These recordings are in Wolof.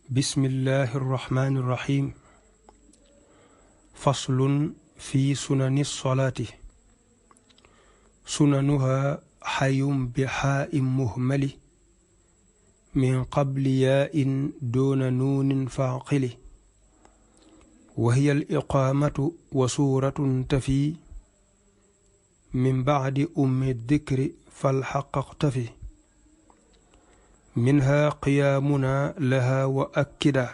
بسم الله الرحمن الرحيم. فصل في سنن الصلاة. سننها حي بحاء مهمل من قبل ياء دون نون فاعقل، وهي الإقامة وسورة تفي من بعد أم الذكر فالحق اقتفي، منها قيامنا لها وأكدا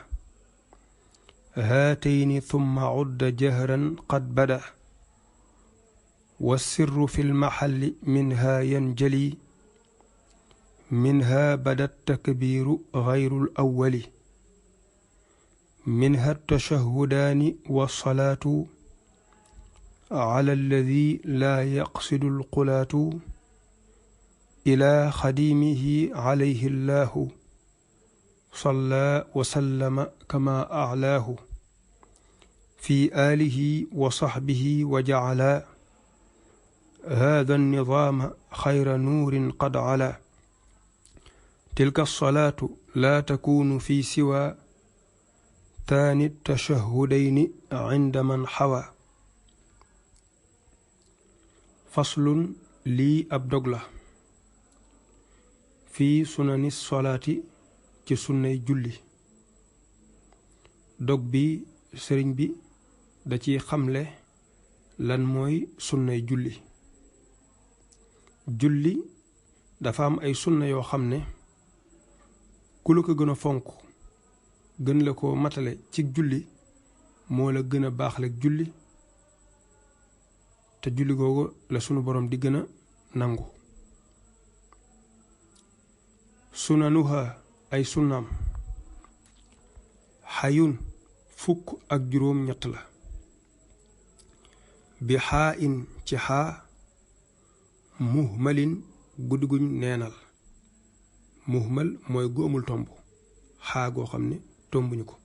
هاتين ثم عد جهرا قد بدا، والسر في المحل منها ينجلي، منها بدا التكبير غير الأول، منها التشهدان والصلاة على الذي لا يقصد القلاة، إلى خديمه عليه الله صلى وسلم كما أعلاه، في آله وصحبه وجعلا هذا النظام خير نور قد علا. تلك الصلاة لا تكون في سوى ثاني التشهدين عند من حوى. فصل لي أبدغلا في سنن الصلاة ci sunnay julli. dog bi sëriñ bi da ci xamle lan mooy sunnay julli. julli dafa am ay sunna yoo xam ne ku la ko gën a fonk gën la ko matale ci julli moo la gën a baaxleeg julli, te julli googu la sunu borom di gën a nangu. sunanuha ay sunnaam xayun fukk ak juróom ñett la, bi xaa in ci xaa muhmalin guddi guñ neenal. muhmal mooy gu amul tomb, xaa goo xam ne tombuñu ko.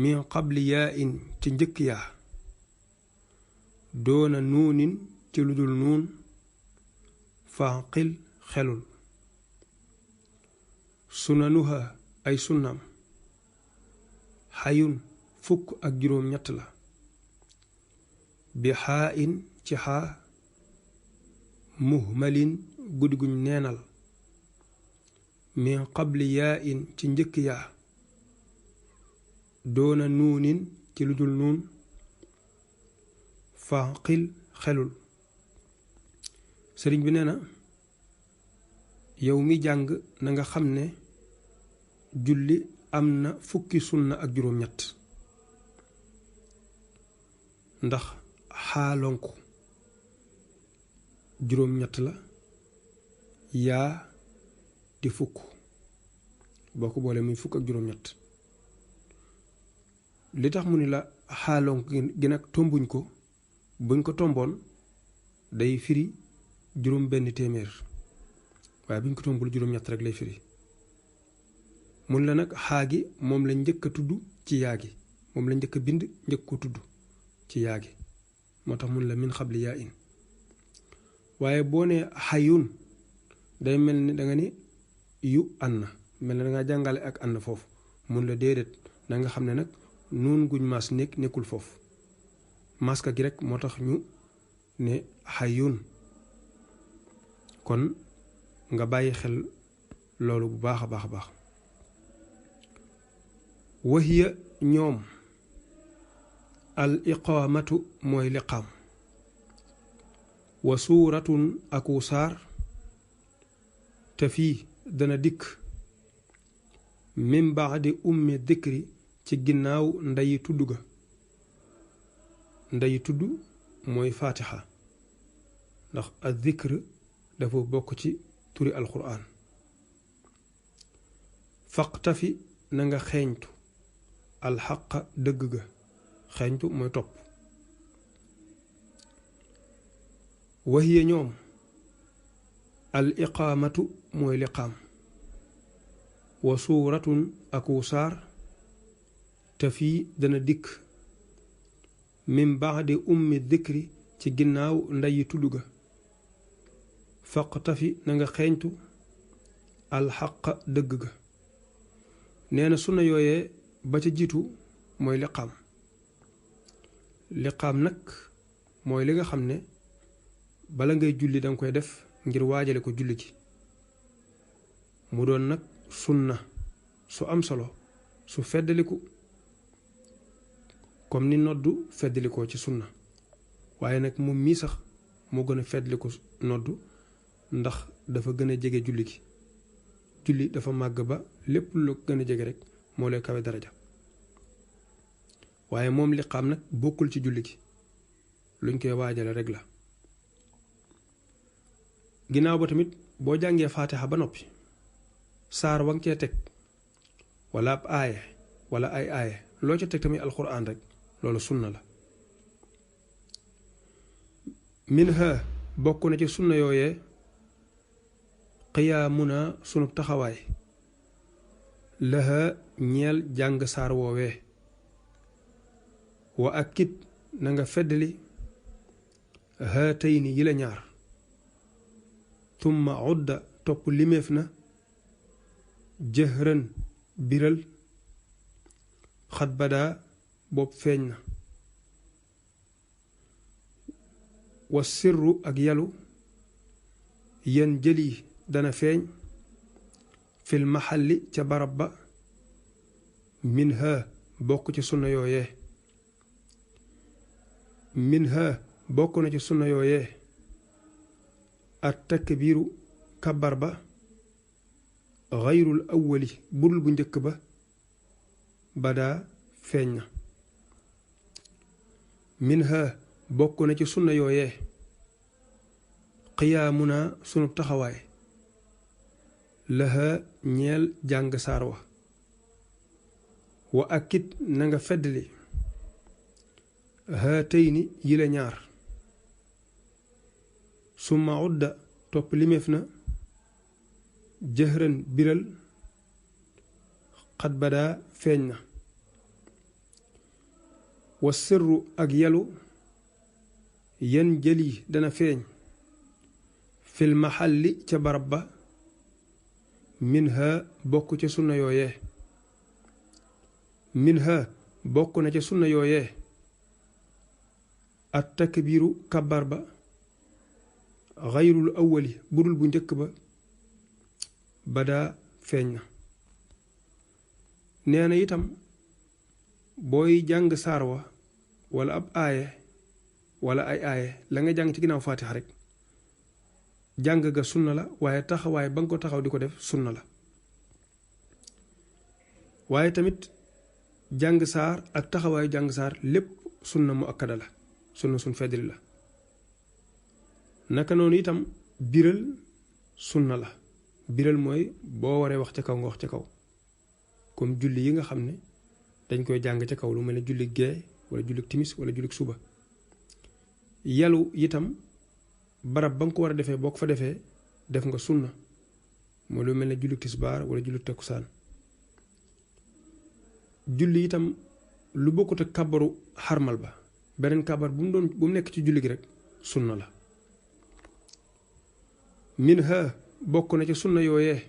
min qabli yaa in ci njëkk yaa, doona nuunin ci lu dul nuun, faaqil xelul. sunanuha ay sunnaam xayun fukk ak juróom ñett la, bi xaa in ci xaa muhmalin guddi guñ neenal. min qabli yaa in ci njëkk yaa, doona nuunin ci lu dul nuun, faaqil xelul. sëriñ bi nee na yow mi jàng na nga xam ne julli am na fukki sunna ak juróom ñett, ndax xaalonku juróom ñett la, yaa di fukk, boo ko boole muy fukk ak juróom ñett. li tax mu ni la xaalonku gi nag tombuñ ko, buñ ko tomboon day firi juróom benn téeméer, waaye buñ ko tombul juróom ñett rek lay firi. mun la nag xaa gi moom la njëkk a tudd ci yaa gi, moom la njëkk a bind njëkk ko tudd ci yaa gi, moo tax mun la min xabli yaa in. waaye boo ne xayun day mel ni da nga ni yu ànn, mel na da nga jàngale ak ànn foofu. mun la déedéet, da nga xam ne nag nuun guñ maas nekkul foofu, maska gi rek moo tax ñu ne xayun. kon nga bàyyi xel loolu bu baax a baax a baax. wahiya ñoom al iqaamatu mooy liqaam, wa suuratun aku saar, te fii dana dikk min baadi ummi dikri ci ginnaaw ndayi tudd ga. ndayi tudd mooy faatixa, ndax al dikr dafa bokk ci turi alquran. faqtafi na nga xeeñtu alxaqa dëgg ga, xeeñtu mooy topp. wahiya ñoom al iqaamatu mooy liqaam, wa suuratun aku saar, te fii dana dikk min baadi ummi dikri ci ginnaaw ndayi tudd ga. faqtafi na nga xeeñtu alxaqa dëgg ga. nee na sunna yooyee ba ca jiitu mooy liqaam. liqaam nag mooy li nga xam ne bala ngay julli danga koy def ngir waajale ko julli gi mu doon nag sunna su am solo su feddaliku comme ni noddu feddalikoo ci sunna waaye nag moom mii sax moo gën a feddaliku noddu ndax dafa gën a jege julli gi julli dafa màgg ba lépp lu gën a jege rek moo lay kawe daraja waaye moom liqaam nag bokkul ci julli gi luñ koy waajale rek la. ginnaaw ba tamit boo jàngee faatixa ba noppi saar wa nga cee teg wala ab aaye wala ay aaye loo ca teg tamit alxuraan rek loolu sunna la. minha bokk na ci sunna yooyee qiyaamuna sunu taxawaay laha ñeel jàng saar woowee wa akit na nga feddali haatayni yi la ñaar tumma udda topp limeef na jëhran biral xat badaa bopp feeñ na wa sirru ak yalu yen jëli dana feeñ fil maxalli ca barab ba minha bokk ci sunna yooyee minha bokk na ci sunna yooyee at takbiiru kabar ba xayrul awwali budul bu njëkk ba badaa feeñ na minha bokk na ci sunna yooyee qiyaamuna sunu taxawaay laha ñeel jàng saar wa akit na nga feddli haatayni yi la ñaar summa udda topp limeef na jëhran biral xat badaa feeñ na wa sirru ak yalu yan jëli dana feeñ fil maxalli ca barab ba minha bokk ca sunna yooyee minha bokk na ca sunna yooyee at takbiiru kabar ba xayrul awwali budul bu njëkk ba badaa feeñ na. nee na itam booy jàng saar wa wala ab aaye wala ay aaye la nga jàng ci ginnaaw faatixa rek jàng ga sunna la waaye taxawaay ba nga ko taxaw di ko def sunna la waaye tamit jàng saar ak taxawaayu jàng saar lépp sunna mu akkada la sunna sun feddali la. naka noonu itam biral sunna la biral mooy boo waree wax ca kaw nga wax ca kaw comme julli yi nga xam ne dañ koy jàng ca kaw lu mel ne julli gee wala julli timis wala julli suba. yalu itam barab ba nga ko war a defee boo ko fa defee def nga sunna mooy lu mel ne julli tisbaar wala julli takkusaan. julli itam lu bokkut ak kàbbaru xarmal ba beneen kàbbar bu mu nekk ci julli gi rek sunna la. minha bokk na ci sunna yooyee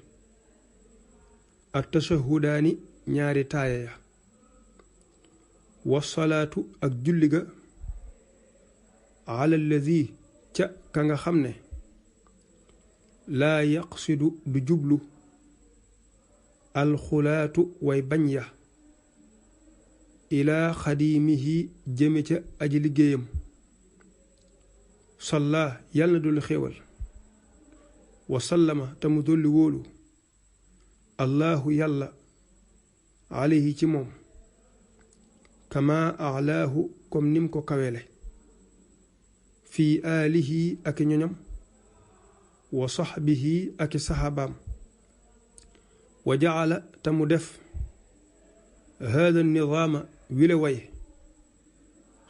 at tashahudaani ñaari taaya ya wasalaatu ak julli ga ala allazi ca ka nga xam ne laa yaqsidu du jublu alxulaatu way bañ ya ilaa xadiimihi jëme ca aji liggéeyam salla yàlla na dolli xéewal wasallama te mu dolli wóolu allahu yàlla alayhi ci moom kama alaahu comme nim ko kawele fii aalihi ak ñoñam wa saxbihi ak saxaabaam wa jacala te mu def haada nidaama wile way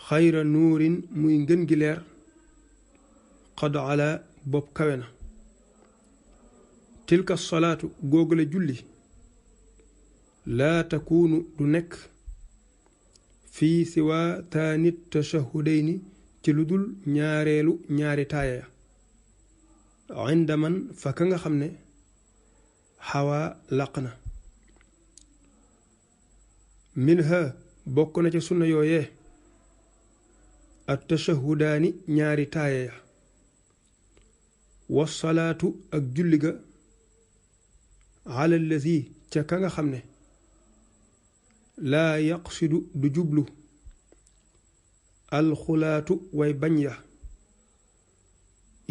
xayra nuurin muy ngën gi leer qad ala bopp kawe na tilka salaatu googale julli laa takuunu du nekk fii siwa taanit tashahudayni ci lu dul ñaareelu ñaari taaya ya inda man fa ka nga xam ne xawaa laq na minha bokk na ca sunna yooyee at tashahudaani ñaari taaye ya wasalaatu ak julli ga ala allazi ca ka nga xam ne laa yaqsidu du jublu alxulaatu way bañ ya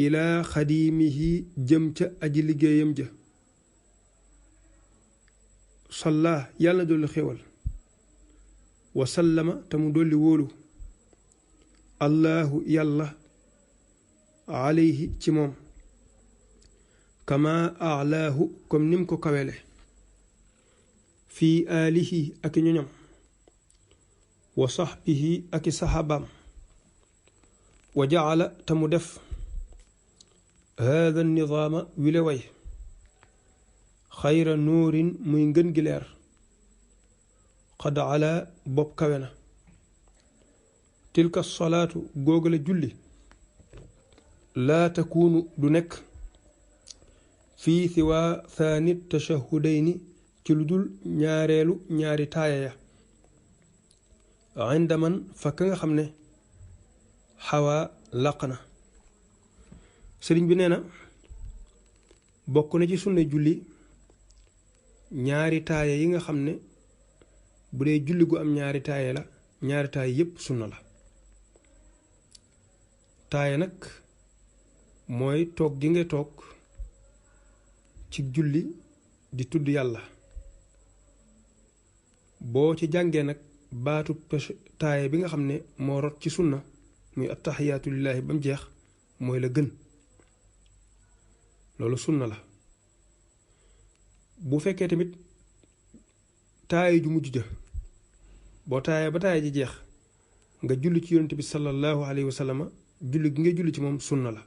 ilaa xadiimihi jëm ca aji liggéeyam ja salla yàlla dolli xéwal wasallama te mu dolli wóolu allahu yàlla alayhi ci moom kama alaahu comme nim ko kawele fii aalihi ak ñoñam wa saxbihi ak saxaabaam wa jacala te mu def haada nidaama wile way xayra nuurin muy ngën gi leer xad ala bopp kawe na tilka salaatu googale julli laa takuunu du nekk fii siwaa thaani tashahudayni ci lu dul ñaareelu ñaari taaya ya inda man fa ka nga xam ne xawaa làq na sëriñ bi nee na bokk na ci sunna julli ñaari taaya yi nga xam ne bu dee julli gu am ñaari taaya la ñaari taaya yépp sunna la taaya nag mooy toog gi nga toog ci julli di tudd yàlla boo ci jàngee nag baatu taaya bi nga xam ne moo rot ci sunna muy attaxiyaatu lillaahi ba mu jeex mooy la gën loolu sunna la bu fekkee tamit taaya ju mujj ja boo taaya ba taaya ji jeex nga julli ci yonent bi sallallahu alayhi wa sallam julli gi nga julli ci moom sunna la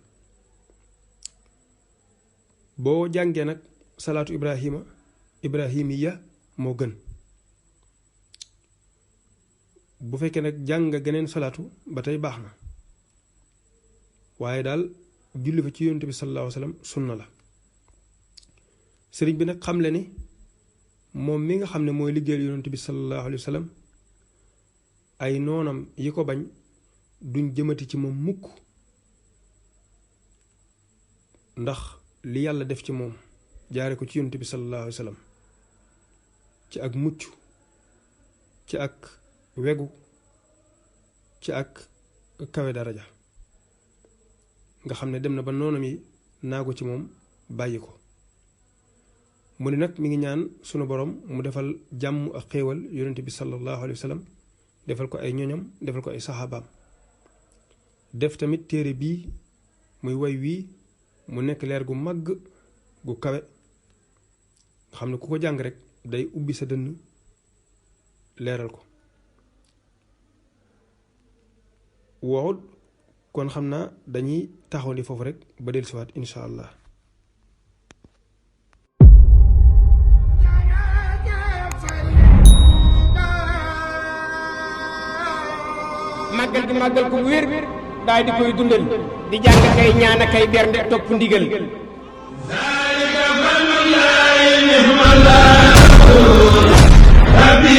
boo jàngee nag salaatu ibrahimiya moo gën bu fekkee nag jàng nga geneen salaatu ba tey baax na waaye daal julli fa ci yonent bi sallallahu alayhi wa sallam sunna la sëriñ bi nag xam le ni moom mi nga xam ne mooy liggéeyal yonent bi sallallahu alayhi wa sallam ay noonam yi ko bañ duñ jëmati ci moom mukk ndax li yàlla def ci moom jaare ko ci yonent bi sallallahu alayhi wa sallam ci ak mucc ci ak wegu ci ak kawe daraja nga xam ne dem na ba noonam yi naagu ci moom bàyyi ko mu ne nag mi ngi ñaan sunu borom mu defal jàmm ak xéewal yonent bi sallallahu alayhi wa sallam defal ko ay ñoñam defal ko ay saxaabaam def tamit téere bii muy way wii mu nekk leer gu màgg gu kawe nga xam ne ku ko jàng rek day ubbi sa dënn leeral ko waxut kon xam naa dañuy taxaw ni foofu rek ba dellusiwaat insha allah màggal gi màggal ko wér daal di koy dundal di jàng kay ñaan kay bernde topp ndigal zalika fadlullahi ni'mal rabbi